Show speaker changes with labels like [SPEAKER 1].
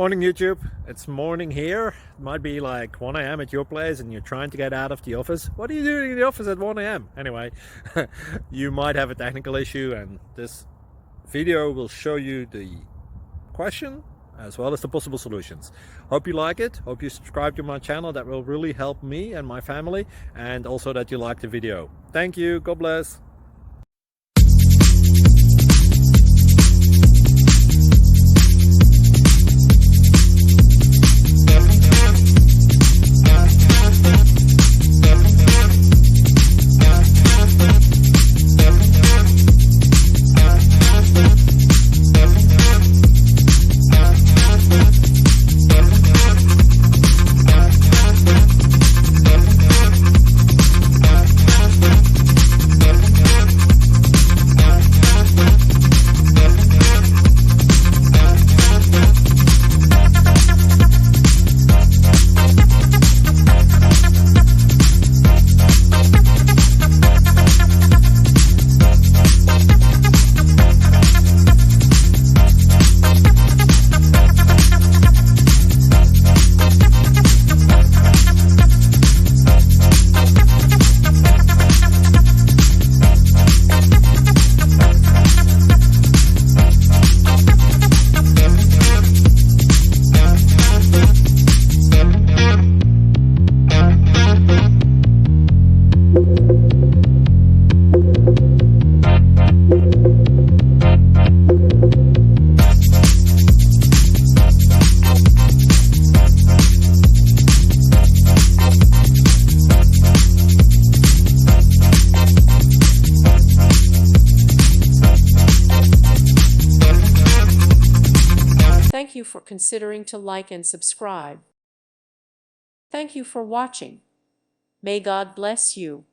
[SPEAKER 1] Morning YouTube, it's morning here. It might be like 1 a.m. at your place and you're trying to get out of the office. What are you doing in the office at 1 a.m.? Anyway, you might have a technical issue and this video will show you the question as well as the possible solutions. Hope you like it, hope you subscribe to my channel. That will really help me and my family, and also that you like the video. Thank you, God bless.
[SPEAKER 2] Thank you for considering to like and subscribe. Thank you for watching. May God bless you.